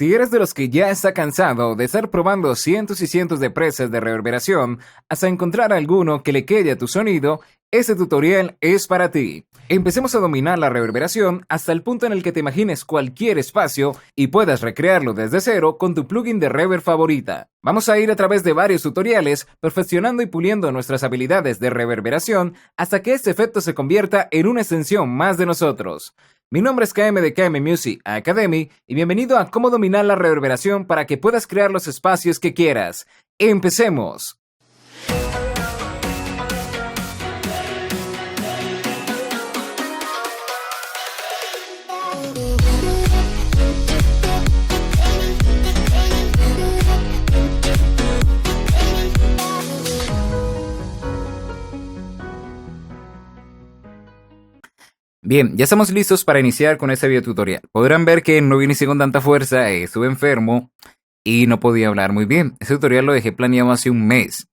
Si eres de los que ya está cansado de estar probando cientos y cientos de presets de reverberación hasta encontrar alguno que le quede a tu sonido, este tutorial es para ti. Empecemos a dominar la reverberación hasta el punto en el que te imagines cualquier espacio y puedas recrearlo desde cero con tu plugin de reverb favorita. Vamos a ir a través de varios tutoriales perfeccionando y puliendo nuestras habilidades de reverberación hasta que este efecto se convierta en una extensión más de nosotros. Mi nombre es KM de KM Music Academy y bienvenido a Cómo dominar la reverberación para que puedas crear los espacios que quieras. ¡Empecemos! Bien, ya estamos listos para iniciar con este video tutorial. Podrán ver que no inicié con tanta fuerza, estuve enfermo y no podía hablar muy bien. Este tutorial lo dejé planeado hace un mes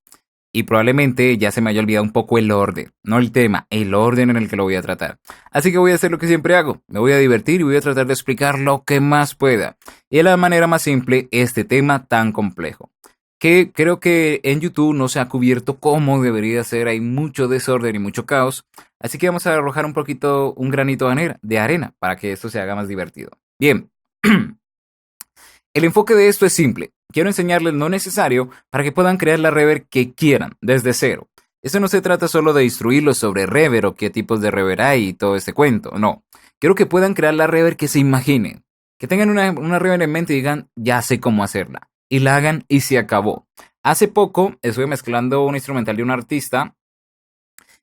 y probablemente ya se me haya olvidado un poco el orden, no el tema, el orden en el que lo voy a tratar. Así que voy a hacer lo que siempre hago, me voy a divertir y voy a tratar de explicar lo que más pueda y de la manera más simple este tema tan complejo, que creo que en YouTube no se ha cubierto como debería ser, hay mucho desorden y mucho caos, así que vamos a arrojar un granito de arena para que esto se haga más divertido. Bien, el enfoque de esto es simple, quiero enseñarles lo necesario para que puedan crear la reverb que quieran desde cero. Esto no se trata solo de instruirlos sobre reverb o qué tipos de reverb hay y todo este cuento, no. Quiero que puedan crear la reverb que se imaginen, que tengan una reverb en mente y digan, ya sé cómo hacerla. Y la hagan y se acabó. Hace poco estuve mezclando un instrumental de un artista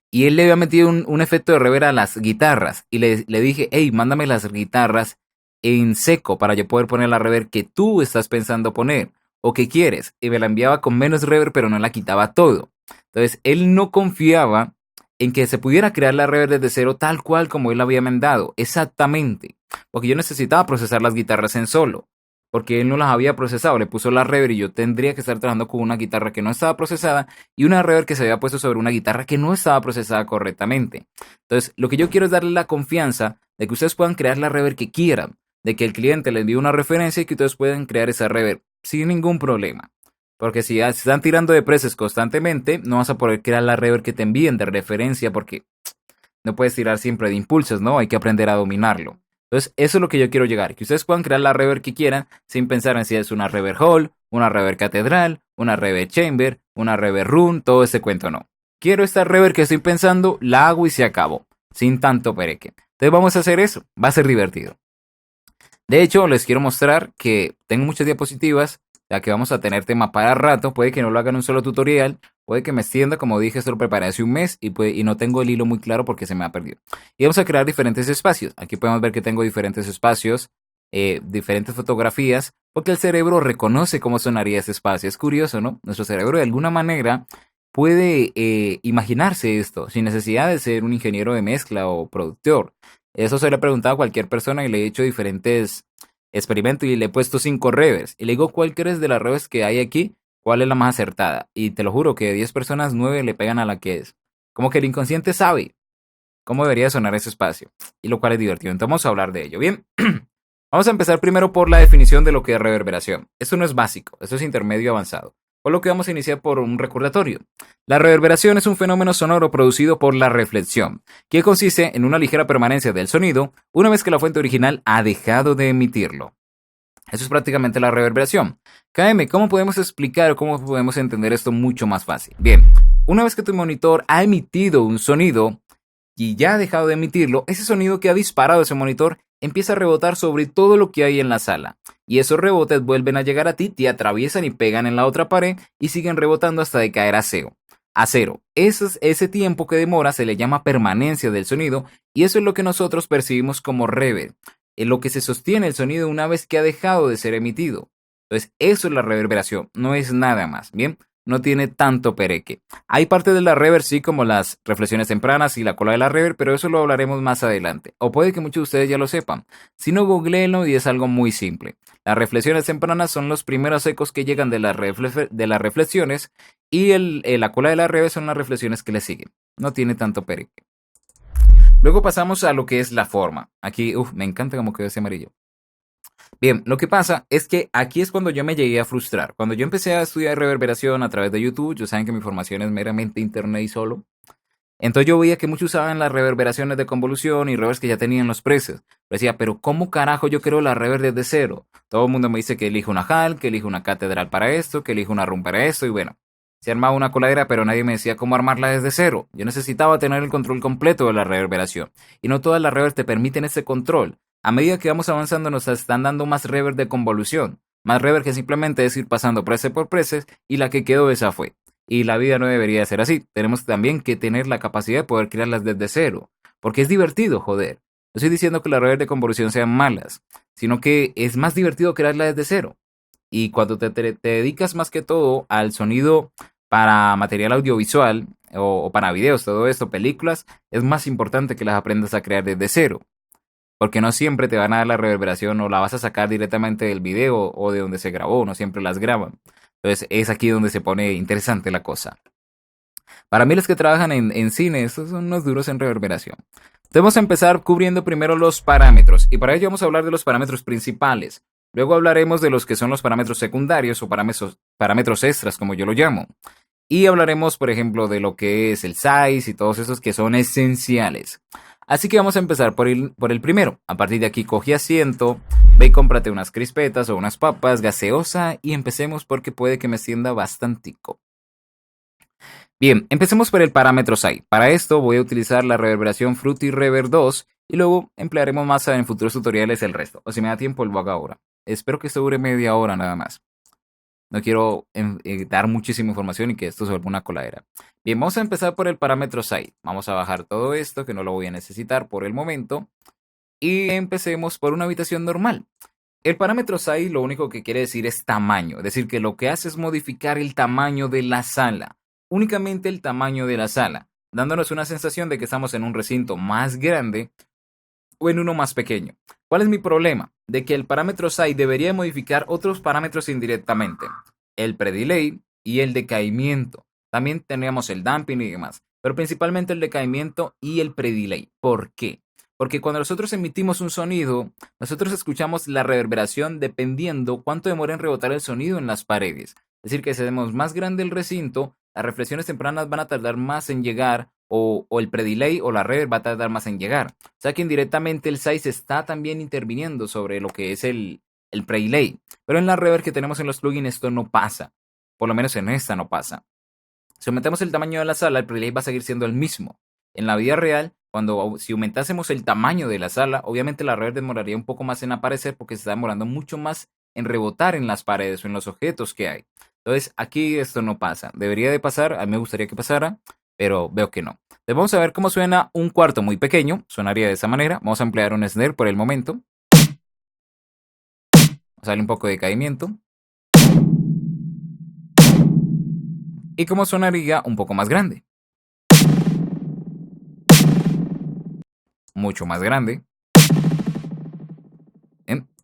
y él le había metido un efecto de reverb a las guitarras y le dije, hey, mándame las guitarras en seco para yo poder poner la reverb que tú estás pensando poner o que quieres, y me la enviaba con menos reverb pero no la quitaba todo. Entonces él no confiaba en que se pudiera crear la reverb desde cero tal cual como él la había mandado, exactamente, porque yo necesitaba procesar las guitarras en solo, porque él no las había procesado, le puso la reverb y yo tendría que estar trabajando con una guitarra que no estaba procesada y una reverb que se había puesto sobre una guitarra que no estaba procesada correctamente. Entonces, lo que yo quiero es darle la confianza de que ustedes puedan crear la reverb que quieran, de que el cliente le envíe una referencia y que ustedes puedan crear esa reverb sin ningún problema. Porque si están tirando de presets constantemente, no vas a poder crear la reverb que te envíen de referencia porque no puedes tirar siempre de impulsos, ¿no? Hay que aprender a dominarlo. Entonces, eso es lo que yo quiero llegar, que ustedes puedan crear la reverb que quieran sin pensar en si es una reverb hall, una reverb catedral, una reverb chamber, una reverb room, todo ese cuento no. Quiero esta reverb que estoy pensando, la hago y se acabó, sin tanto pereque. Entonces vamos a hacer eso, va a ser divertido. De hecho, les quiero mostrar que tengo muchas diapositivas, ya que vamos a tener tema para rato, puede que no lo haga en un solo tutorial, puede que me extienda, como dije, esto lo preparé hace un mes y no tengo el hilo muy claro porque se me ha perdido. Y vamos a crear diferentes espacios. Aquí podemos ver que tengo diferentes espacios, diferentes fotografías, porque el cerebro reconoce cómo sonaría ese espacio. Es curioso, ¿no? Nuestro cerebro de alguna manera puede imaginarse esto sin necesidad de ser un ingeniero de mezcla o productor. Eso se lo he preguntado a cualquier persona y le he hecho diferentes experimentos y le he puesto 5 reverbs. Y le digo, ¿cuál crees de las reverbs que hay aquí? ¿Cuál es la más acertada? Y te lo juro que de 10 personas, 9 le pegan a la que es. Como que el inconsciente sabe cómo debería sonar ese espacio. Y lo cual es divertido. Entonces vamos a hablar de ello. Bien, vamos a empezar primero por la definición de lo que es reverberación. Esto no es básico, esto es intermedio avanzado. Por lo que vamos a iniciar por un recordatorio. La reverberación es un fenómeno sonoro producido por la reflexión, que consiste en una ligera permanencia del sonido una vez que la fuente original ha dejado de emitirlo. Eso es prácticamente la reverberación. KM, ¿cómo podemos explicar o cómo podemos entender esto mucho más fácil? Bien, una vez que tu monitor ha emitido un sonido y ya ha dejado de emitirlo, ese sonido que ha disparado ese monitor empieza a rebotar sobre todo lo que hay en la sala. Y esos rebotes vuelven a llegar a ti, te atraviesan y pegan en la otra pared y siguen rebotando hasta de caer a cero. A cero. Ese tiempo que demora se le llama permanencia del sonido y eso es lo que nosotros percibimos como reverb, en lo que se sostiene el sonido una vez que ha dejado de ser emitido. Entonces, eso es la reverberación, no es nada más, ¿bien? No tiene tanto pereque. Hay parte de la reverb, sí, como las reflexiones tempranas y la cola de la reverb, pero eso lo hablaremos más adelante. O puede que muchos de ustedes ya lo sepan. Si no, googleenlo y es algo muy simple. Las reflexiones tempranas son los primeros ecos que llegan de las reflexiones y la cola de la reverb son las reflexiones que le siguen. No tiene tanto pereque. Luego pasamos a lo que es la forma. Aquí, me encanta cómo quedó ese amarillo. Bien, lo que pasa es que aquí es cuando yo me llegué a frustrar. Cuando yo empecé a estudiar reverberación a través de YouTube, yo saben que mi formación es meramente internet y solo. Entonces yo veía que muchos usaban las reverberaciones de convolución y reverbs que ya tenían los presets. Decía, pero ¿cómo carajo yo creo la reverb desde cero? Todo el mundo me dice que elijo una HAL, que elijo una catedral para esto, que elijo una room para esto, y bueno, se armaba una coladera, pero nadie me decía cómo armarla desde cero. Yo necesitaba tener el control completo de la reverberación. Y no todas las reverbs te permiten ese control. A medida que vamos avanzando nos están dando más reverb de convolución. Más reverb que simplemente es ir pasando preset por preset y la que quedó esa fue. Y la vida no debería ser así. Tenemos también que tener la capacidad de poder crearlas desde cero. Porque es divertido, joder. No estoy diciendo que las redes de convolución sean malas, sino que es más divertido crearlas desde cero. Y cuando te dedicas más que todo al sonido para material audiovisual o para videos, todo esto, películas, es más importante que las aprendas a crear desde cero. Porque no siempre te van a dar la reverberación o la vas a sacar directamente del video o de donde se grabó, no siempre las graban. Entonces es aquí donde se pone interesante la cosa. Para mí los que trabajan en cine, estos son unos duros en reverberación. Debemos empezar cubriendo primero los parámetros y para ello vamos a hablar de los parámetros principales. Luego hablaremos de los que son los parámetros secundarios o parámetros extras, como yo lo llamo. Y hablaremos, por ejemplo, de lo que es el size y todos esos que son esenciales. Así que vamos a empezar por el primero. A partir de aquí coge asiento, ve y cómprate unas crispetas o unas papas, gaseosa y empecemos porque puede que me extienda bastantico. Bien, empecemos por el parámetro SAI. Para esto voy a utilizar la reverberación Fruity Reverb 2 y luego emplearemos más en futuros tutoriales el resto. O si me da tiempo lo hago ahora. Espero que esto dure media hora nada más. No quiero dar muchísima información y que esto se vuelva una coladera. Bien, vamos a empezar por el parámetro SAI. Vamos a bajar todo esto que no lo voy a necesitar por el momento. Y empecemos por una habitación normal. El parámetro SAI lo único que quiere decir es tamaño, es decir, que lo que hace es modificar el tamaño de la sala, únicamente el tamaño de la sala, dándonos una sensación de que estamos en un recinto más grande o en uno más pequeño. ¿Cuál es mi problema? De que el parámetro SAI debería modificar otros parámetros indirectamente, el predelay y el decaimiento. También teníamos el damping y demás, pero principalmente el decaimiento y el predelay. ¿Por qué? Porque cuando nosotros emitimos un sonido, nosotros escuchamos la reverberación dependiendo cuánto demora en rebotar el sonido en las paredes. Es decir, que si hacemos más grande el recinto, las reflexiones tempranas van a tardar más en llegar o el predelay o la reverb va a tardar más en llegar. O sea que indirectamente el size está también interviniendo sobre lo que es el predelay. Pero en la reverb que tenemos en los plugins esto no pasa. Por lo menos en esta no pasa. Si aumentamos el tamaño de la sala, el predelay va a seguir siendo el mismo. En la vida real, si aumentásemos el tamaño de la sala, obviamente la reverb demoraría un poco más en aparecer porque se está demorando mucho más en rebotar en las paredes o en los objetos que hay. Entonces, aquí esto no pasa. Debería de pasar, a mí me gustaría que pasara, pero veo que no. Entonces, vamos a ver cómo suena un cuarto muy pequeño. Sonaría de esa manera. Vamos a emplear un snare por el momento. Sale un poco de caimiento. Y cómo sonaría un poco más grande. Mucho más grande.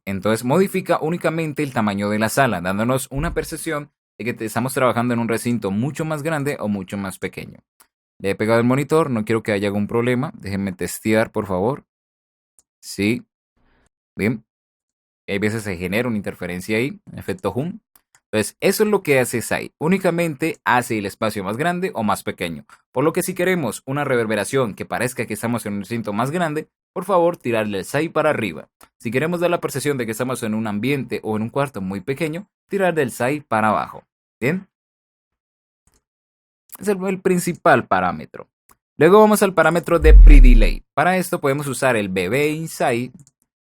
Entonces modifica únicamente el tamaño de la sala, dándonos una percepción de que estamos trabajando en un recinto mucho más grande o mucho más pequeño. Le he pegado el monitor, no quiero que haya algún problema. Déjenme testear, por favor. Sí, bien. Hay veces se genera una interferencia ahí, efecto hum. Entonces, eso es lo que hace SAI. Únicamente hace el espacio más grande o más pequeño. Por lo que si queremos una reverberación que parezca que estamos en un recinto más grande, por favor, tirarle el SAI para arriba. Si queremos dar la percepción de que estamos en un ambiente o en un cuarto muy pequeño, tirar del SAI para abajo. ¿Bien? Es el principal parámetro. Luego vamos al parámetro de pre-delay. Para esto podemos usar el BB Insight,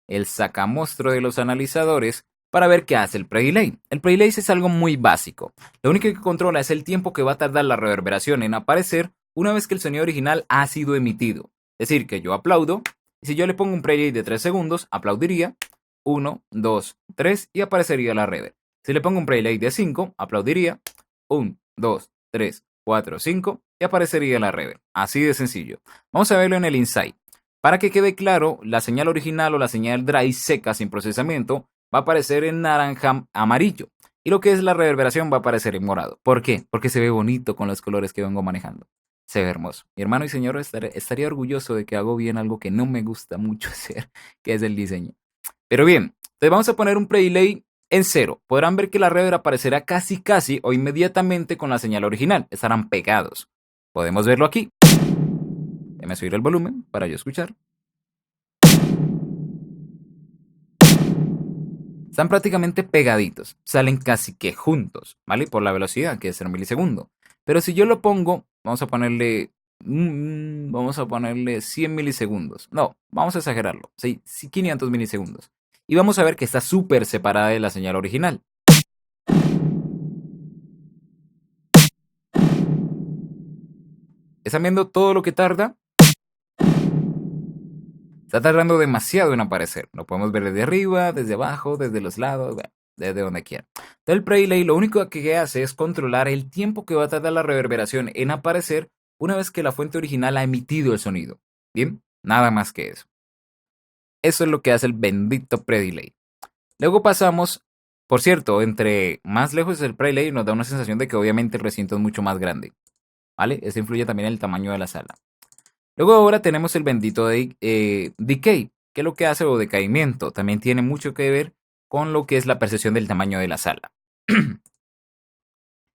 el sacamostro de los analizadores, para ver qué hace el predelay. El predelay es algo muy básico. Lo único que controla es el tiempo que va a tardar la reverberación en aparecer una vez que el sonido original ha sido emitido. Es decir, que yo aplaudo, y si yo le pongo un predelay de 3 segundos, aplaudiría 1, 2, 3 y aparecería la reverb. Si le pongo un predelay de 5, aplaudiría 1, 2, 3, 4, 5 y aparecería la reverb. Así de sencillo. Vamos a verlo en el Insight. Para que quede claro, la señal original o la señal dry seca sin procesamiento va a aparecer en naranja amarillo. Y lo que es la reverberación va a aparecer en morado. ¿Por qué? Porque se ve bonito con los colores que vengo manejando. Se ve hermoso. Mi hermano y señor estaría orgulloso de que hago bien algo que no me gusta mucho hacer, que es el diseño. Pero bien, entonces vamos a poner un pre-delay en 0. Podrán ver que la reverb aparecerá casi o inmediatamente con la señal original. Estarán pegados. Podemos verlo aquí. Déjame subir el volumen para yo escuchar. Están prácticamente pegaditos. Salen casi que juntos, ¿vale? Por la velocidad, que es 0 milisegundos. Pero si yo lo pongo, vamos a ponerle 100 milisegundos. No, vamos a exagerarlo. Sí, 500 milisegundos. Y vamos a ver que está súper separada de la señal original. ¿Están viendo todo lo que tarda? Está tardando demasiado en aparecer. Lo podemos ver desde arriba, desde abajo, desde los lados, bueno, desde donde quiera. Entonces el pre-delay lo único que hace es controlar el tiempo que va a tardar la reverberación en aparecer una vez que la fuente original ha emitido el sonido. Bien, nada más que eso. Eso es lo que hace el bendito pre-delay. Luego pasamos, por cierto, entre más lejos el pre-delay nos da una sensación de que obviamente el recinto es mucho más grande. ¿Vale? Eso influye también en el tamaño de la sala. Luego ahora tenemos el bendito decay, que es lo que hace o decaimiento. También tiene mucho que ver con lo que es la percepción del tamaño de la sala.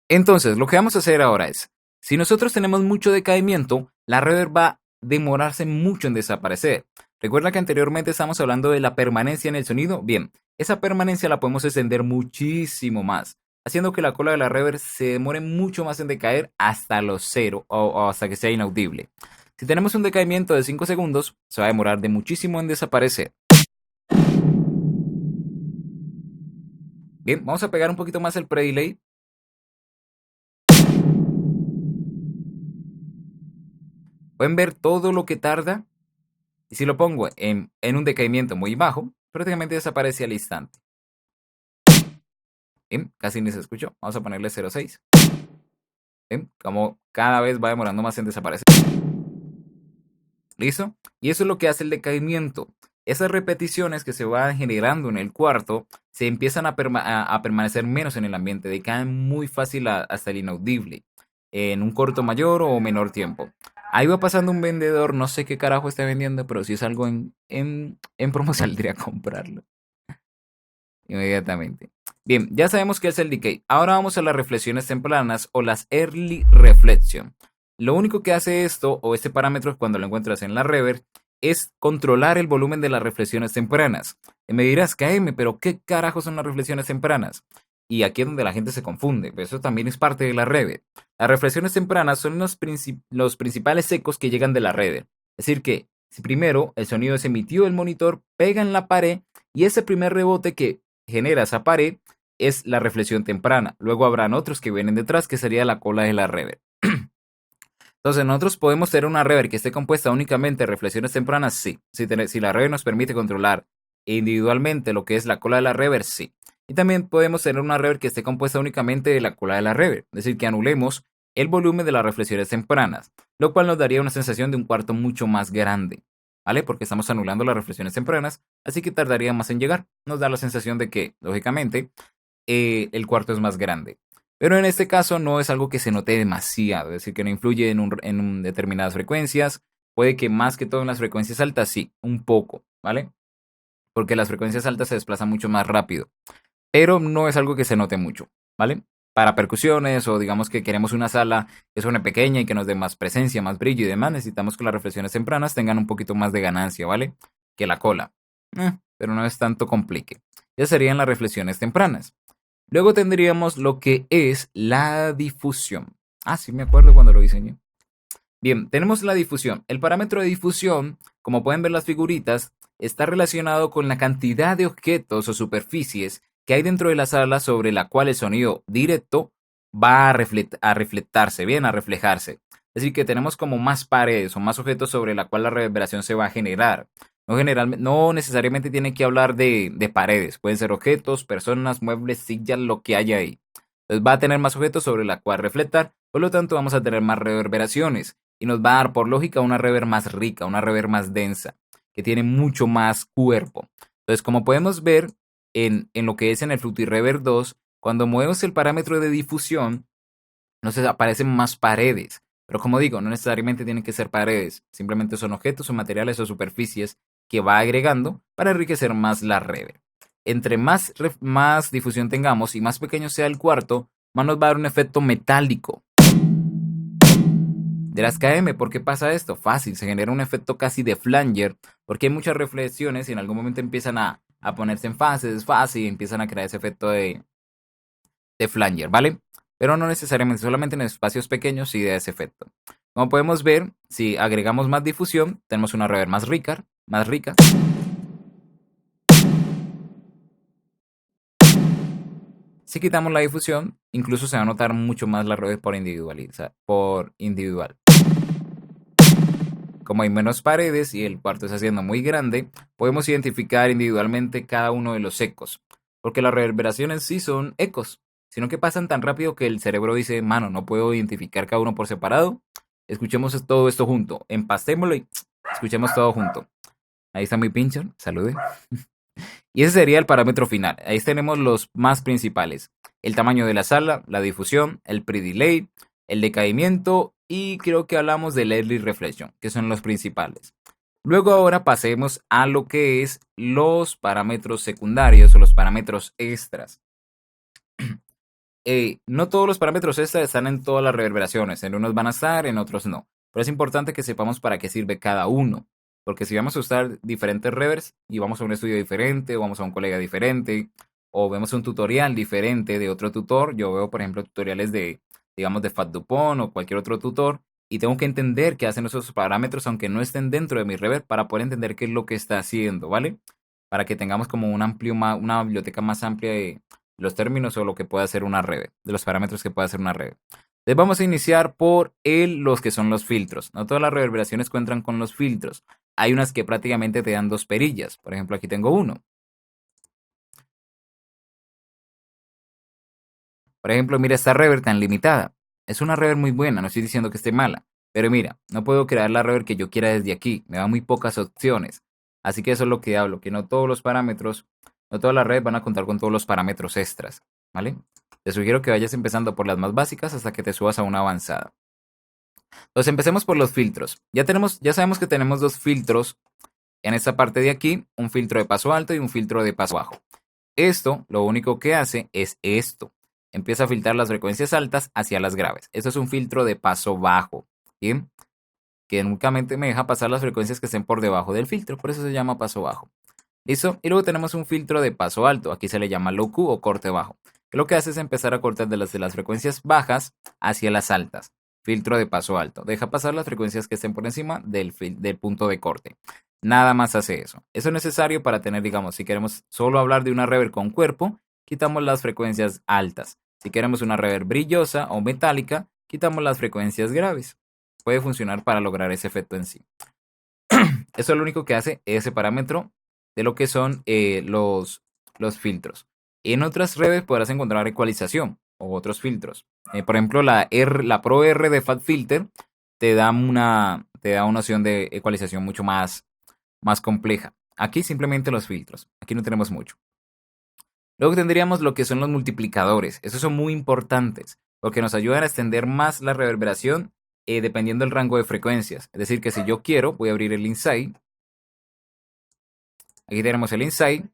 Entonces, lo que vamos a hacer ahora es, si nosotros tenemos mucho decaimiento, la reverb va a demorarse mucho en desaparecer. Recuerda que anteriormente estamos hablando de la permanencia en el sonido. Bien, esa permanencia la podemos extender muchísimo más, haciendo que la cola de la reverb se demore mucho más en decaer hasta los 0 o hasta que sea inaudible. Si tenemos un decaimiento de 5 segundos, se va a demorar de muchísimo en desaparecer. Bien, vamos a pegar un poquito más el pre-delay. Pueden ver todo lo que tarda. Y si lo pongo en un decaimiento muy bajo, prácticamente desaparece al instante. Bien, casi ni se escuchó. Vamos a ponerle 0.6. Bien, como cada vez va demorando más en desaparecer. ¿Listo? Y eso es lo que hace el decaimiento. Esas repeticiones que se van generando en el cuarto se empiezan a permanecer menos en el ambiente, decaen muy fácil hasta el inaudible, en un corto mayor o menor tiempo. Ahí va pasando un vendedor, no sé qué carajo está vendiendo, pero si es algo en promo saldría a comprarlo inmediatamente. Bien, ya sabemos qué es el decay. Ahora vamos a las reflexiones tempranas o las early reflection. Lo único que hace esto o este parámetro cuando lo encuentras en la reverb es controlar el volumen de las reflexiones tempranas. Y me dirás, KM, pero ¿qué carajo son las reflexiones tempranas? Y aquí es donde la gente se confunde, pero eso también es parte de la reverb. Las reflexiones tempranas son los principales ecos que llegan de la reverb. Es decir que si primero el sonido es emitido del monitor, pega en la pared y ese primer rebote que genera esa pared es la reflexión temprana. Luego habrán otros que vienen detrás, que sería la cola de la reverb. Entonces, nosotros podemos tener una reverb que esté compuesta únicamente de reflexiones tempranas, sí. Si la reverb nos permite controlar individualmente lo que es la cola de la reverb, sí. Y también podemos tener una reverb que esté compuesta únicamente de la cola de la reverb, es decir, que anulemos el volumen de las reflexiones tempranas, lo cual nos daría una sensación de un cuarto mucho más grande, ¿vale? Porque estamos anulando las reflexiones tempranas, así que tardaría más en llegar. Nos da la sensación de que, lógicamente, el cuarto es más grande. Pero en este caso no es algo que se note demasiado, es decir, que no influye en determinadas frecuencias. Puede que más que todo en las frecuencias altas, sí, un poco, ¿vale? Porque las frecuencias altas se desplazan mucho más rápido. Pero no es algo que se note mucho, ¿vale? Para percusiones o digamos que queremos una sala que suene pequeña y que nos dé más presencia, más brillo y demás, necesitamos que las reflexiones tempranas tengan un poquito más de ganancia, ¿vale? Que la cola. Pero no es tanto complique. Ya serían las reflexiones tempranas. Luego tendríamos lo que es la difusión. Ah, sí, me acuerdo cuando lo diseñé. Bien, tenemos la difusión. El parámetro de difusión, como pueden ver las figuritas, está relacionado con la cantidad de objetos o superficies que hay dentro de la sala sobre la cual el sonido directo va a reflectarse, bien, a reflejarse. Es decir, que tenemos como más paredes o más objetos sobre la cual la reverberación se va a generar. No necesariamente tiene que hablar de paredes, pueden ser objetos, personas, muebles, sillas, lo que haya ahí. Entonces va a tener más objetos sobre la cual reflectar, por lo tanto vamos a tener más reverberaciones y nos va a dar por lógica una reverb más rica, una reverb más densa, que tiene mucho más cuerpo. Entonces, como podemos ver en lo que es en el Fruity Reverb 2, cuando movemos el parámetro de difusión, nos aparecen más paredes. Pero como digo, no necesariamente tienen que ser paredes, simplemente son objetos o materiales o superficies que va agregando para enriquecer más la reverb. Entre más difusión tengamos y más pequeño sea el cuarto, más nos va a dar un efecto metálico. Dirás, KM, ¿por qué pasa esto? Fácil, se genera un efecto casi de flanger, porque hay muchas reflexiones y en algún momento empiezan a ponerse en fases, y empiezan a crear ese efecto de flanger, ¿vale? Pero no necesariamente, solamente en espacios pequeños sí da ese efecto. Como podemos ver, si agregamos más difusión, tenemos una reverb más rica. Si quitamos la difusión, incluso se va a notar mucho más la reverb por individual. Como hay menos paredes y el cuarto está siendo muy grande, podemos identificar individualmente cada uno de los ecos, porque las reverberaciones sí son ecos, sino que pasan tan rápido que el cerebro dice, mano, no puedo identificar cada uno por separado, escuchemos todo esto junto, empastémoslo y escuchemos todo junto. Ahí está mi pincher, salude. Y ese sería el parámetro final. Ahí tenemos los más principales. El tamaño de la sala, la difusión, el pre-delay, el decaimiento y creo que hablamos del early reflection, que son los principales. Luego ahora pasemos a lo que es los parámetros secundarios o los parámetros extras. No todos los parámetros extras están en todas las reverberaciones. En unos van a estar, en otros no. Pero es importante que sepamos para qué sirve cada uno. Porque si vamos a usar diferentes reverbs y vamos a un estudio diferente, o vamos a un colega diferente, o vemos un tutorial diferente de otro tutor, yo veo, por ejemplo, tutoriales de, digamos, de Fat Dupont o cualquier otro tutor, y tengo que entender qué hacen esos parámetros, aunque no estén dentro de mi reverb, para poder entender qué es lo que está haciendo, ¿vale? Para que tengamos como una biblioteca más amplia de los términos o lo que puede hacer una reverb, de los parámetros que puede hacer una reverb. Entonces vamos a iniciar por los que son los filtros. No todas las reverberaciones cuentan con los filtros. Hay unas que prácticamente te dan dos perillas. Por ejemplo, aquí tengo uno. Por ejemplo, mira esta reverb tan limitada. Es una reverb muy buena, no estoy diciendo que esté mala. Pero mira, no puedo crear la reverb que yo quiera desde aquí. Me da muy pocas opciones. Así que eso es lo que hablo, que no todos los parámetros, no todas las redes van a contar con todos los parámetros extras. ¿Vale? Te sugiero que vayas empezando por las más básicas hasta que te subas a una avanzada. Entonces empecemos por los filtros. Ya sabemos que tenemos dos filtros en esta parte de aquí, un filtro de paso alto y un filtro de paso bajo. Esto lo único que hace es esto. Empieza a filtrar las frecuencias altas hacia las graves. Eso es un filtro de paso bajo, ¿bien? Que únicamente me deja pasar las frecuencias que estén por debajo del filtro, por eso se llama paso bajo. ¿Listo? Y luego tenemos un filtro de paso alto, aquí se le llama low Q o corte bajo, que lo que hace es empezar a cortar de las frecuencias bajas hacia las altas. Filtro de paso alto, deja pasar las frecuencias que estén por encima del punto de corte. Nada más hace eso. Eso es necesario para tener, digamos, si queremos solo hablar de una reverb con cuerpo, quitamos las frecuencias altas. Si queremos una reverb brillosa o metálica, quitamos las frecuencias graves. Puede funcionar para lograr ese efecto en sí. Eso es lo único que hace ese parámetro de lo que son los filtros. En otras redes podrás encontrar ecualización o otros filtros. Por ejemplo, la Pro R de Fat Filter te da una opción de ecualización mucho más compleja. Aquí simplemente los filtros. Aquí no tenemos mucho. Luego tendríamos lo que son los multiplicadores. Esos son muy importantes porque nos ayudan a extender más la reverberación dependiendo del rango de frecuencias. Es decir, que si yo quiero, voy a abrir el Insight. Aquí tenemos el Insight.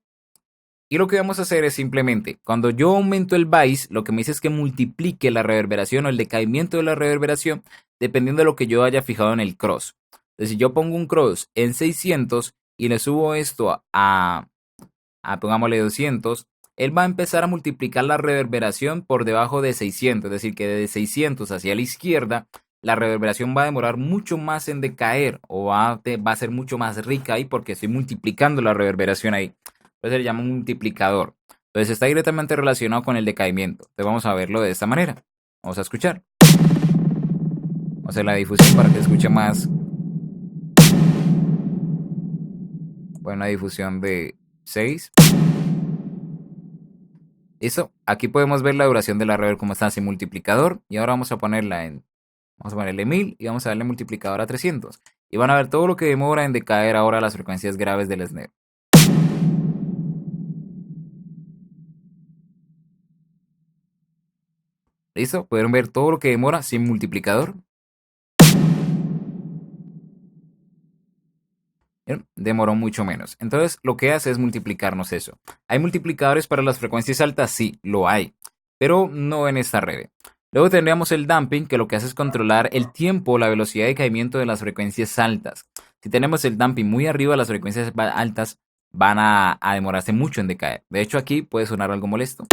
Y lo que vamos a hacer es simplemente, cuando yo aumento el Bass, lo que me dice es que multiplique la reverberación o el decaimiento de la reverberación dependiendo de lo que yo haya fijado en el cross. Entonces, si yo pongo un cross en 600 y le subo esto pongámosle 200, él va a empezar a multiplicar la reverberación por debajo de 600. Es decir, que de 600 hacia la izquierda, la reverberación va a demorar mucho más en decaer o va a ser mucho más rica ahí porque estoy multiplicando la reverberación ahí. Entonces se llama un multiplicador. Entonces está directamente relacionado con el decaimiento. Entonces vamos a verlo de esta manera. Vamos a escuchar. Vamos a hacer la difusión para que escuche más. Bueno, una difusión de 6. Listo. Aquí podemos ver la duración de la reverb como está sin multiplicador. Y ahora vamos a ponerle 1000 y vamos a darle multiplicador a 300. Y van a ver todo lo que demora en decaer ahora las frecuencias graves del snare. ¿Listo? Pueden ver todo lo que demora sin multiplicador. ¿Vieron? demoró mucho menos. Entonces, lo que hace es multiplicarnos eso. ¿Hay multiplicadores para las frecuencias altas? Sí, lo hay, pero no en esta red. Luego tendríamos el damping, que lo que hace es controlar el tiempo, la velocidad de caimiento de las frecuencias altas. Si tenemos el damping muy arriba, las frecuencias altas van a demorarse mucho en decaer. De hecho, aquí puede sonar algo molesto.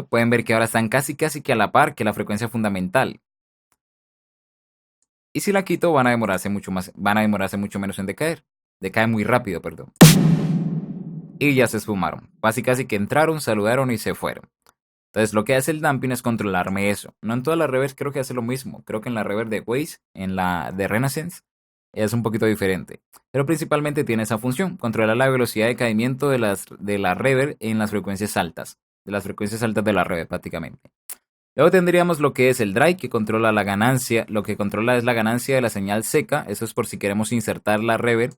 Pueden ver que ahora están casi que a la par que la frecuencia fundamental. Y si la quito, van a demorarse mucho menos en decaer. Decae muy rápido, perdón. Y ya se esfumaron. Casi que entraron, saludaron y se fueron. Entonces lo que hace el damping es controlarme eso. No en todas las reverbs creo que hace lo mismo. Creo que en la reverb de Waze, en la de Renaissance, es un poquito diferente. Pero principalmente tiene esa función, controlar la velocidad de caimiento de la reverb en las frecuencias altas. De las frecuencias altas de la reverb prácticamente. Luego tendríamos lo que es el dry, que controla la ganancia. Lo que controla es la ganancia de la señal seca. Eso es por si queremos insertar la reverb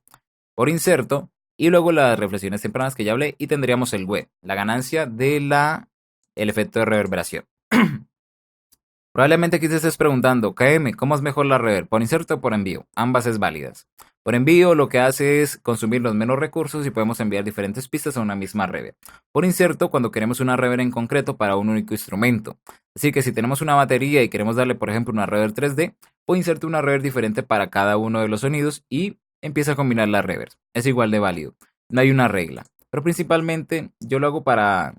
por inserto. Y luego las reflexiones tempranas que ya hablé. Y tendríamos el wet, la ganancia de el efecto de reverberación. Probablemente aquí te estés preguntando, KM, ¿cómo es mejor la reverb? ¿Por inserto o por envío? Ambas es válidas. Por envío lo que hace es consumir los menos recursos y podemos enviar diferentes pistas a una misma reverb. Por inserto, cuando queremos una reverb en concreto para un único instrumento. Así que si tenemos una batería y queremos darle, por ejemplo, una reverb 3D, o inserto una reverb diferente para cada uno de los sonidos y empieza a combinar las reverbs. Es igual de válido. No hay una regla. Pero principalmente yo lo hago para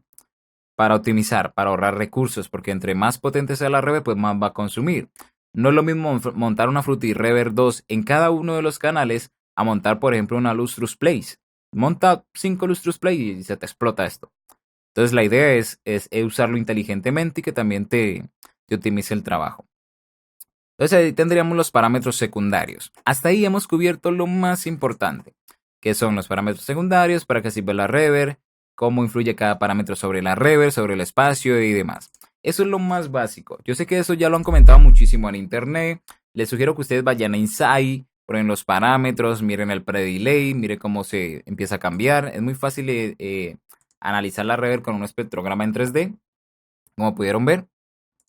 optimizar, para ahorrar recursos, porque entre más potente sea la reverb, pues más va a consumir. No es lo mismo montar una Fruity Reverb 2 en cada uno de los canales a montar, por ejemplo, una Lustrous Plays. Monta 5 Lustrous Plays y se te explota esto. Entonces la idea es usarlo inteligentemente y que también te optimice el trabajo. Entonces ahí tendríamos los parámetros secundarios. Hasta ahí hemos cubierto lo más importante, que son los parámetros secundarios, para qué sirve la reverb, cómo influye cada parámetro sobre la reverb, sobre el espacio y demás. Eso es lo más básico. Yo sé que eso ya lo han comentado muchísimo en internet. Les sugiero que ustedes vayan a Insight, ponen los parámetros, miren el pre-delay, miren cómo se empieza a cambiar. Es muy fácil analizar la reverb con un espectrograma en 3D, como pudieron ver.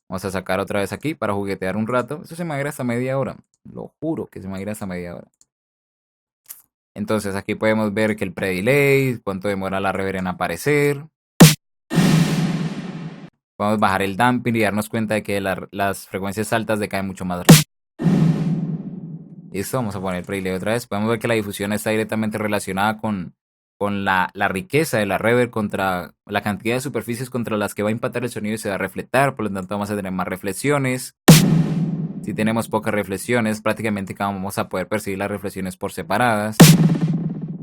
Vamos a sacar otra vez aquí para juguetear un rato. Eso se me va a ir hasta media hora. Lo juro que se me va a ir hasta media hora. Entonces aquí podemos ver que el pre-delay, cuánto demora la reverb en aparecer. Podemos bajar el damping y darnos cuenta de que las frecuencias altas decaen mucho más rápido. Listo, vamos a poner pre-delay otra vez. Podemos ver que la difusión está directamente relacionada con la riqueza de la reverb contra la cantidad de superficies contra las que va a impactar el sonido y se va a reflectar. Por lo tanto, vamos a tener más reflexiones. Si tenemos pocas reflexiones, prácticamente vamos a poder percibir las reflexiones por separadas.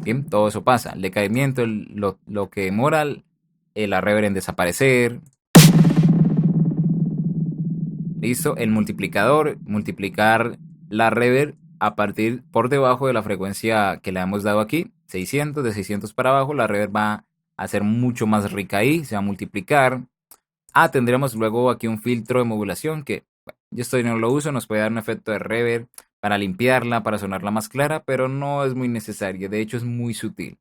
Bien, todo eso pasa. El decaimiento, lo que demora la reverb en desaparecer. Listo, el multiplicador, multiplicar la reverb a partir por debajo de la frecuencia que le hemos dado aquí, 600, de 600 para abajo, la reverb va a ser mucho más rica ahí, se va a multiplicar. Tendremos luego aquí un filtro de modulación que yo no lo uso, nos puede dar un efecto de reverb para limpiarla, para sonarla más clara, pero no es muy necesario, de hecho es muy sutil.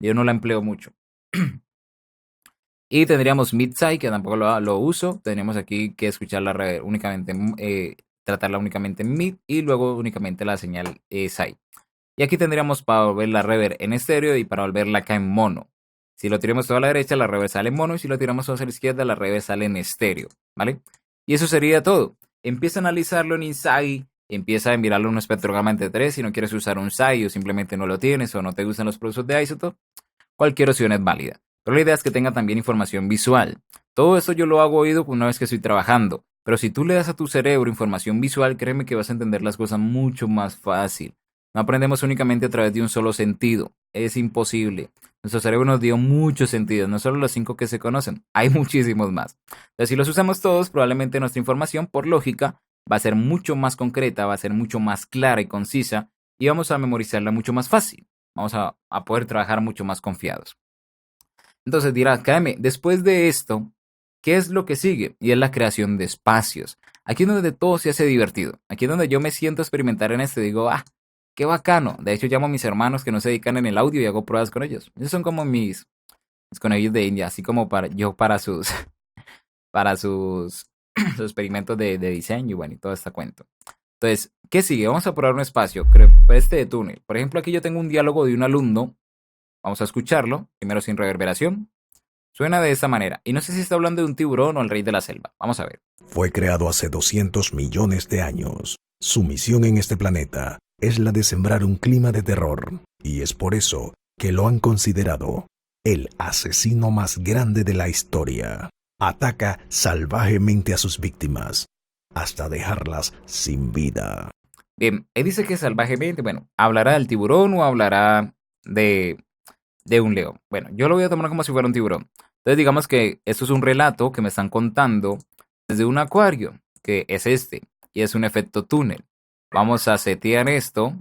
Yo no la empleo mucho. Y tendríamos mid-side, que tampoco lo uso. Tendríamos aquí que escuchar la reverb únicamente, tratarla únicamente en mid y luego únicamente la señal side. Y aquí tendríamos para volver la reverb en estéreo y para volverla acá en mono. Si lo tiramos todo a la derecha, la reverb sale en mono, y si lo tiramos todo hacia la izquierda, la reverb sale en estéreo, ¿vale? Y eso sería todo. Empieza a analizarlo en Insight, empieza a mirarlo en un espectrograma entre 3. Si no quieres usar un SAI o simplemente no lo tienes o no te gustan los productos de Isotope, cualquier opción es válida. Pero la idea es que tenga también información visual. Todo esto yo lo hago oído una vez que estoy trabajando. Pero si tú le das a tu cerebro información visual, créeme que vas a entender las cosas mucho más fácil. No aprendemos únicamente a través de un solo sentido. Es imposible. Nuestro cerebro nos dio muchos sentidos, no solo los 5 que se conocen. Hay muchísimos más. Entonces, si los usamos todos, probablemente nuestra información, por lógica, va a ser mucho más concreta, va a ser mucho más clara y concisa, y vamos a memorizarla mucho más fácil. Vamos a poder trabajar mucho más confiados. Entonces dirás, KM, después de esto, ¿qué es lo que sigue? Y es la creación de espacios. Aquí es donde todo se hace divertido. Aquí es donde yo me siento a experimentar en esto y digo, qué bacano. De hecho, llamo a mis hermanos que no se dedican en el audio y hago pruebas con ellos. Ellos son como mis conejillos de India, así como para sus, para sus experimentos de diseño y bueno, y todo este cuento. Entonces, ¿qué sigue? Vamos a probar un espacio, creo, este de túnel. Por ejemplo, aquí yo tengo un diálogo de un alumno. Vamos a escucharlo, primero sin reverberación. Suena de esta manera, y no sé si está hablando de un tiburón o el rey de la selva. Vamos a ver. Fue creado hace 200 millones de años. Su misión en este planeta es la de sembrar un clima de terror, y es por eso que lo han considerado el asesino más grande de la historia. Ataca salvajemente a sus víctimas, hasta dejarlas sin vida. Bien, él dice que salvajemente, bueno, ¿hablará del tiburón o hablará de, de un león? Bueno, yo lo voy a tomar como si fuera un tiburón. Entonces, digamos que esto es un relato que me están contando desde un acuario, que es este, y es un efecto túnel. Vamos a setear esto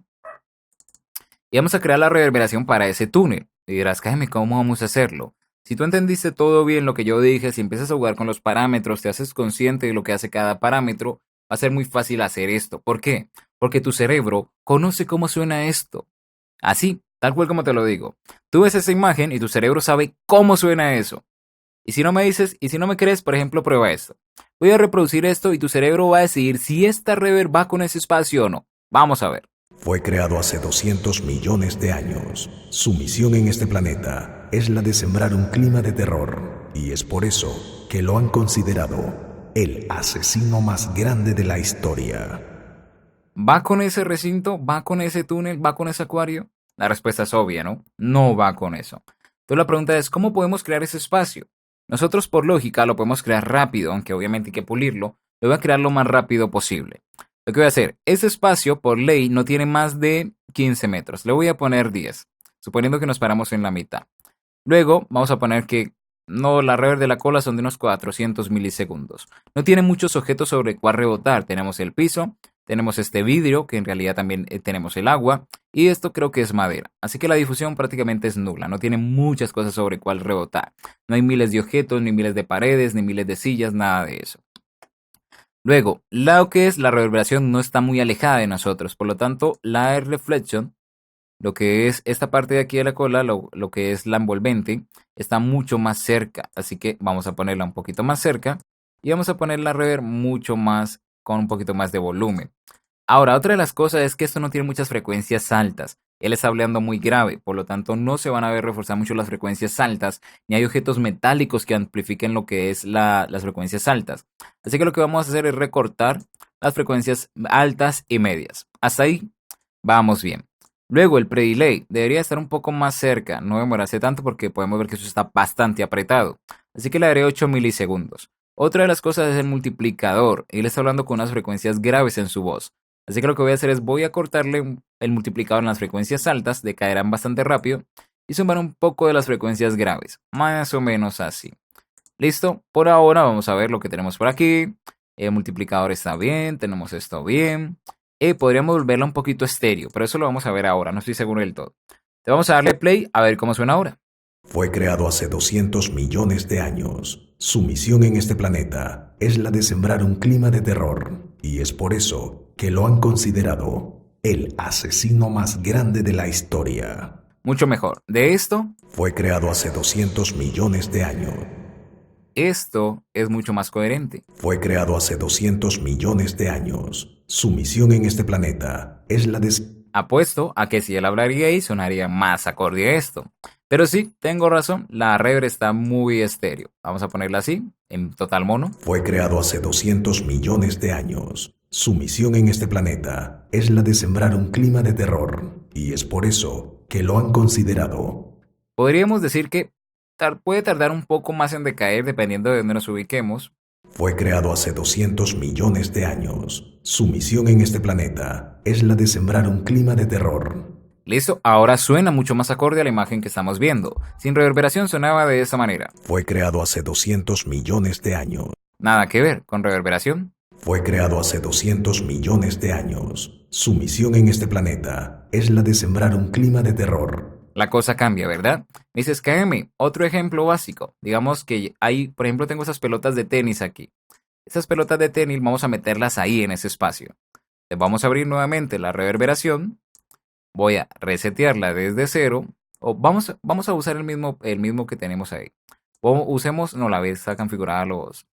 y vamos a crear la reverberación para ese túnel. Y dirás, Jaime, ¿cómo vamos a hacerlo? Si tú entendiste todo bien lo que yo dije, si empiezas a jugar con los parámetros, te haces consciente de lo que hace cada parámetro, va a ser muy fácil hacer esto. ¿Por qué? Porque tu cerebro conoce cómo suena esto. Así, tal cual como te lo digo. Tú ves esa imagen y tu cerebro sabe cómo suena eso. Y si no me dices, y si no me crees, por ejemplo, prueba esto. Voy a reproducir esto y tu cerebro va a decidir si esta reverb va con ese espacio o no. Vamos a ver. Fue creado hace 200 millones de años. Su misión en este planeta es la de sembrar un clima de terror, y es por eso que lo han considerado el asesino más grande de la historia. ¿Va con ese recinto? ¿Va con ese túnel? ¿Va con ese acuario? La respuesta es obvia, ¿no? No va con eso. Entonces la pregunta es, ¿cómo podemos crear ese espacio? Nosotros por lógica lo podemos crear rápido, aunque obviamente hay que pulirlo. Lo voy a crear lo más rápido posible. Lo que voy a hacer, ese espacio por ley no tiene más de 15 metros. Le voy a poner 10, suponiendo que nos paramos en la mitad. Luego vamos a poner que no, la reverb de la cola son de unos 400 milisegundos. No tiene muchos objetos sobre el cual rebotar. Tenemos el piso, tenemos este vidrio, que en realidad también tenemos el agua, y esto creo que es madera. Así que la difusión prácticamente es nula, no tiene muchas cosas sobre cuál rebotar. No hay miles de objetos, ni miles de paredes, ni miles de sillas, nada de eso. Luego, lo que es la reverberación no está muy alejada de nosotros, por lo tanto, la air reflection, lo que es esta parte de aquí de la cola, lo que es la envolvente, está mucho más cerca. Así que vamos a ponerla un poquito más cerca y vamos a poner la reverb mucho más, con un poquito más de volumen. Ahora, otra de las cosas es que esto no tiene muchas frecuencias altas. Él está hablando muy grave, por lo tanto no se van a ver reforzar mucho las frecuencias altas, ni hay objetos metálicos que amplifiquen lo que es las frecuencias altas. Así que lo que vamos a hacer es recortar las frecuencias altas y medias. Hasta ahí vamos bien. Luego el pre-delay debería estar un poco más cerca, no demorarse tanto porque podemos ver que eso está bastante apretado. Así que le daré 8 milisegundos. Otra de las cosas es el multiplicador. Él está hablando con unas frecuencias graves en su voz. Así que lo que voy a hacer es voy a cortarle el multiplicador en las frecuencias altas, decaerán bastante rápido, y sumar un poco de las frecuencias graves, más o menos así. Listo, por ahora vamos a ver lo que tenemos por aquí. El multiplicador está bien, tenemos esto bien. Podríamos volverla un poquito estéreo, pero eso lo vamos a ver ahora, no estoy seguro del todo. Te vamos a darle play a ver cómo suena ahora. Fue creado hace 200 millones de años. Su misión en este planeta es la de sembrar un clima de terror, y es por eso que lo han considerado el asesino más grande de la historia. Mucho mejor. De esto, Fue creado hace 200 millones de años. esto es mucho más coherente. Fue creado hace 200 millones de años. Su misión en este planeta es la de... Apuesto a que si él hablaría ahí sonaría más acorde a esto. Pero sí, tengo razón, la reverb está muy estéreo. Vamos a ponerla así, en total mono. Fue creado hace 200 millones de años. Su misión en este planeta es la de sembrar un clima de terror, y es por eso que lo han considerado. Podríamos decir que puede tardar un poco más en decaer dependiendo de dónde nos ubiquemos. Fue creado hace 200 millones de años. Su misión en este planeta es la de sembrar un clima de terror. Listo, ahora suena mucho más acorde a la imagen que estamos viendo. Sin reverberación sonaba de esta manera. Fue creado hace 200 millones de años. Nada que ver con reverberación. Fue creado hace 200 millones de años. Su misión en este planeta es la de sembrar un clima de terror. La cosa cambia, ¿verdad? Me dices, KM, otro ejemplo básico. Digamos que hay, por ejemplo, tengo esas pelotas de tenis aquí. Esas pelotas de tenis vamos a meterlas ahí en ese espacio. Vamos a abrir nuevamente la reverberación. Voy a resetearla desde cero. O vamos a usar el mismo que tenemos ahí. O usemos, no, la vez está configurada los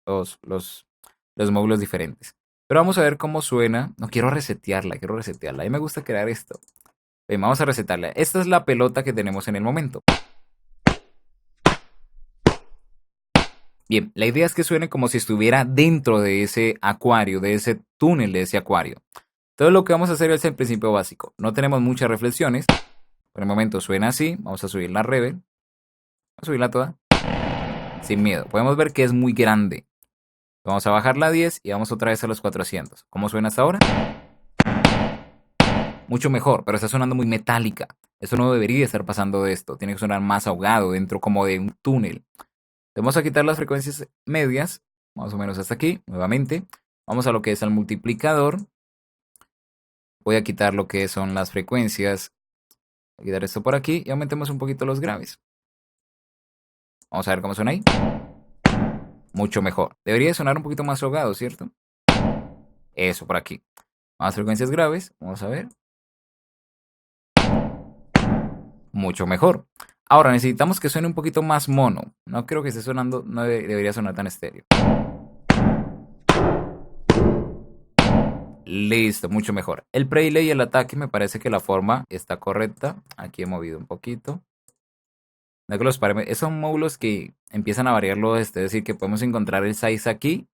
módulos diferentes. Pero vamos a ver cómo suena. No quiero resetearla, quiero resetearla. A mí me gusta crear esto. Bien, vamos a resetarla. Esta es la pelota que tenemos en el momento. Bien, la idea es que suene como si estuviera dentro de ese acuario, de ese túnel de ese acuario. Todo lo que vamos a hacer es el principio básico. No tenemos muchas reflexiones. Por el momento suena así. Vamos a subir la reverb. Vamos a subirla toda. Sin miedo. Podemos ver que es muy grande. Vamos a bajarla a 10 y vamos otra vez a los 400. ¿Cómo suena hasta ahora? Mucho mejor, pero está sonando muy metálica. Eso no debería estar pasando de esto. Tiene que sonar más ahogado, dentro como de un túnel. Vamos a quitar las frecuencias medias, más o menos hasta aquí, nuevamente. Vamos a lo que es el multiplicador. Voy a quitar lo que son las frecuencias. Voy a quitar esto por aquí y aumentemos un poquito los graves. Vamos a ver cómo suena ahí. Mucho mejor. Debería sonar un poquito más ahogado, ¿cierto? Eso, por aquí. Más frecuencias graves. Vamos a ver. Mucho mejor. Ahora necesitamos que suene un poquito más mono. No creo que esté sonando, no debería sonar tan estéreo. Listo, mucho mejor. El predelay y el ataque me parece que la forma está correcta. Aquí he movido un poquito. Los parámetros, son módulos que empiezan a variarlo, es decir, que podemos encontrar el size aquí.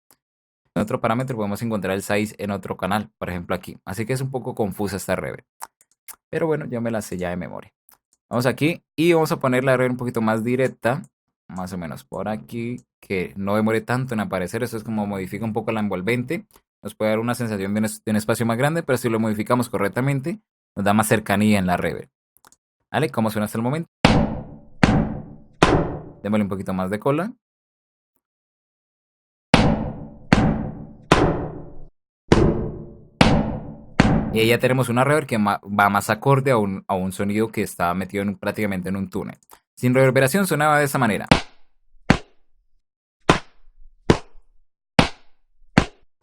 En otro parámetro podemos encontrar el size en otro canal, por ejemplo aquí. Así que es un poco confusa esta reverb. Pero bueno, yo me la sé ya de memoria. Vamos aquí y vamos a poner la reverb un poquito más directa. Más o menos por aquí. Que no demore tanto en aparecer. Eso es como modifica un poco la envolvente. Nos puede dar una sensación de un espacio más grande. Pero si lo modificamos correctamente, nos da más cercanía en la reverb. ¿Vale? ¿Cómo suena hasta el momento? Démosle un poquito más de cola. Y ahí ya tenemos una reverb que va más acorde a un sonido que está metido prácticamente en un túnel. Sin reverberación sonaba de esa manera.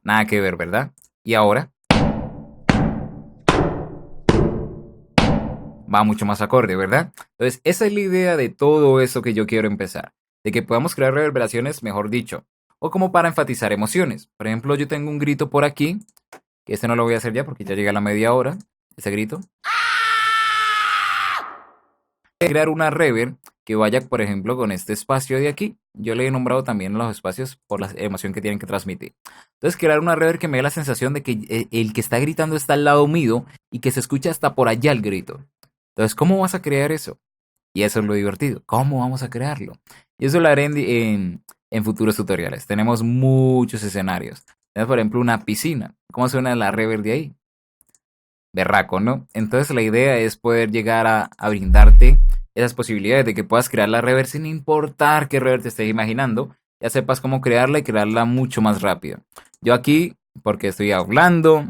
Nada que ver, ¿verdad? Y ahora va mucho más acorde, ¿verdad? Entonces, esa es la idea de todo eso que yo quiero empezar. De que podamos crear reverberaciones, mejor dicho. O como para enfatizar emociones. Por ejemplo, yo tengo un grito por aquí. Que este no lo voy a hacer ya porque ya llega la media hora. Ese grito. Crear una reverb que vaya, por ejemplo, con este espacio de aquí. Yo le he nombrado también los espacios por la emoción que tienen que transmitir. Entonces, crear una reverb que me dé la sensación de que el que está gritando está al lado mío y que se escucha hasta por allá el grito. Entonces, ¿cómo vas a crear eso? Y eso es lo divertido. ¿Cómo vamos a crearlo? Y eso lo haré en futuros tutoriales. Tenemos muchos escenarios. Tenemos, por ejemplo, una piscina. ¿Cómo suena la reverb de ahí? Berraco, ¿no? Entonces la idea es poder llegar a brindarte esas posibilidades de que puedas crear la reverb sin importar qué reverb te estés imaginando. Ya sepas cómo crearla y crearla mucho más rápido. Yo aquí, porque estoy hablando,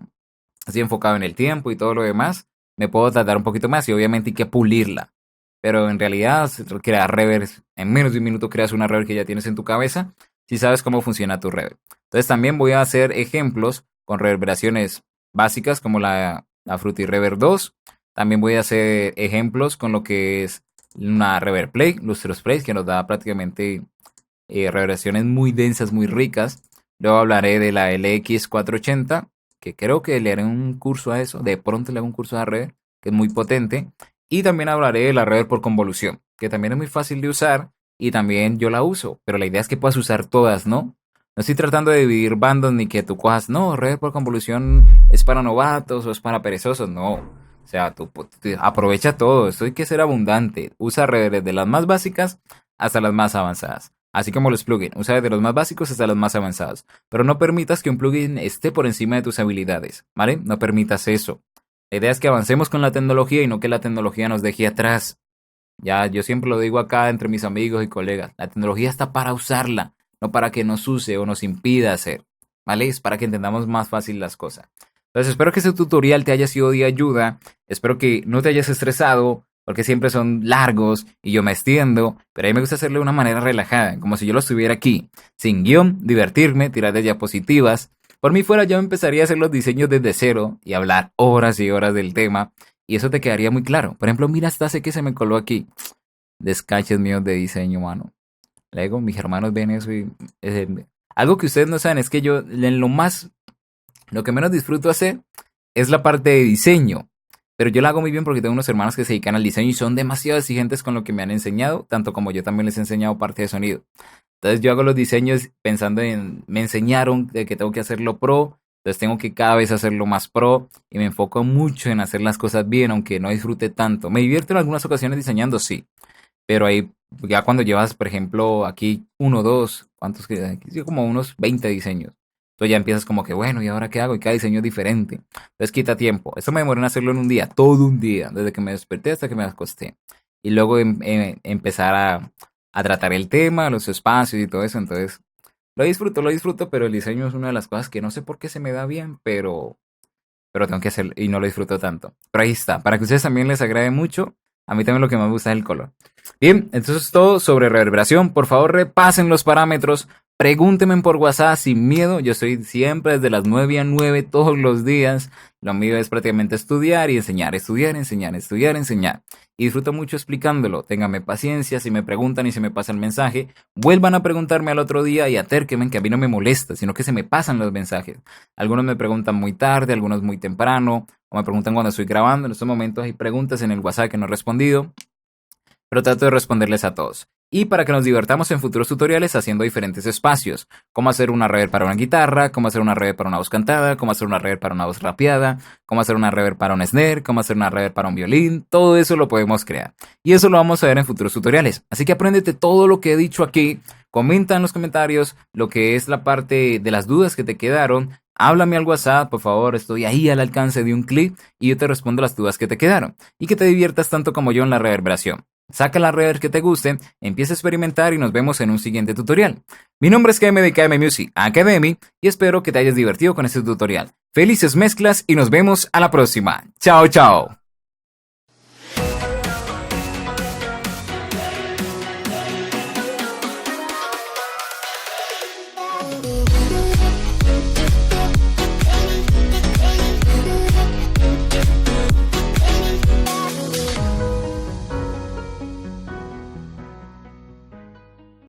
estoy enfocado en el tiempo y todo lo demás, me puedo tardar un poquito más y obviamente hay que pulirla. Pero en realidad, crear reverbs, en menos de un minuto creas una reverb que ya tienes en tu cabeza, si sabes cómo funciona tu reverb. Entonces también voy a hacer ejemplos con reverberaciones básicas como la Fruity Reverb 2. También voy a hacer ejemplos con lo que es una Reverb Play, Lustros Play, que nos da prácticamente reverberaciones muy densas, muy ricas. Luego hablaré de la LX480, que creo que le haré un curso a eso. De pronto le hago un curso a reverb, que es muy potente. Y también hablaré de la reverb por convolución, que también es muy fácil de usar y también yo la uso. Pero la idea es que puedas usar todas, ¿no? No estoy tratando de dividir bandos ni que tú cojas, no, reverb por convolución es para novatos o es para perezosos, no. O sea, tú aprovecha todo, esto hay que ser abundante. Usa reverb desde las más básicas hasta las más avanzadas. Así como los plugins, usa desde los más básicos hasta los más avanzados. Pero no permitas que un plugin esté por encima de tus habilidades, ¿vale? No permitas eso. La idea es que avancemos con la tecnología y no que la tecnología nos deje atrás. Ya, yo siempre lo digo acá entre mis amigos y colegas. La tecnología está para usarla, no para que nos use o nos impida hacer. ¿Vale? Es para que entendamos más fácil las cosas. Entonces, espero que este tutorial te haya sido de ayuda. Espero que no te hayas estresado, porque siempre son largos y yo me extiendo. Pero a mí me gusta hacerlo de una manera relajada, como si yo lo estuviera aquí, sin guión, divertirme, tirar de diapositivas. Por mí fuera, yo empezaría a hacer los diseños desde cero y hablar horas y horas del tema. Y eso te quedaría muy claro. Por ejemplo, mira esta C que se me coló aquí. Descaches míos de diseño, mano. Luego, mis hermanos ven eso y... algo que ustedes no saben es que yo, en lo más Lo que menos disfruto hacer es la parte de diseño. Pero yo la hago muy bien porque tengo unos hermanos que se dedican al diseño y son demasiado exigentes con lo que me han enseñado, tanto como yo también les he enseñado parte de sonido. Entonces yo hago los diseños pensando en, me enseñaron de que tengo que hacerlo pro, entonces tengo que cada vez hacerlo más pro y me enfoco mucho en hacer las cosas bien, aunque no disfrute tanto. Me divierto en algunas ocasiones diseñando, sí, pero ahí ya cuando llevas, por ejemplo, aquí uno, dos, ¿cuántos que aquí? Sí, como unos 20 diseños. Entonces ya empiezas como que, bueno, ¿y ahora qué hago? Y cada diseño es diferente. Entonces quita tiempo. Esto me demoró en hacerlo en un día, todo un día, desde que me desperté hasta que me acosté. Y luego empezar a tratar el tema, los espacios y todo eso. Entonces lo disfruto, pero el diseño es una de las cosas que no sé por qué se me da bien, pero tengo que hacerlo y no lo disfruto tanto. Pero ahí está, para que a ustedes también les agrade mucho, a mí también lo que más me gusta es el color. Bien, entonces es todo sobre reverberación. Por favor, repasen los parámetros. Pregúntenme por WhatsApp sin miedo. Yo estoy siempre desde las 9 a 9 todos los días. Lo mío es prácticamente estudiar y enseñar, estudiar, enseñar, estudiar, enseñar. Y disfruto mucho explicándolo. Ténganme paciencia. Si me preguntan y se me pasa el mensaje, vuelvan a preguntarme al otro día y atérquenme, que a mí no me molesta, sino que se me pasan los mensajes. Algunos me preguntan muy tarde, algunos muy temprano, o me preguntan cuando estoy grabando. En estos momentos hay preguntas en el WhatsApp que no he respondido, pero trato de responderles a todos. Y para que nos divertamos en futuros tutoriales haciendo diferentes espacios, cómo hacer una reverb para una guitarra, cómo hacer una reverb para una voz cantada, cómo hacer una reverb para una voz rapeada, cómo hacer una reverb para un snare, cómo hacer una reverb para un violín, todo eso lo podemos crear. Y eso lo vamos a ver en futuros tutoriales. Así que apréndete todo lo que he dicho aquí, comenta en los comentarios lo que es la parte de las dudas que te quedaron. Háblame al WhatsApp, por favor, estoy ahí al alcance de un clic y yo te respondo las dudas que te quedaron. Y que te diviertas tanto como yo en la reverberación. Saca la reverb que te guste, empieza a experimentar y nos vemos en un siguiente tutorial. Mi nombre es KM de KM Music Academy y espero que te hayas divertido con este tutorial. Felices mezclas y nos vemos a la próxima. Chao, chao.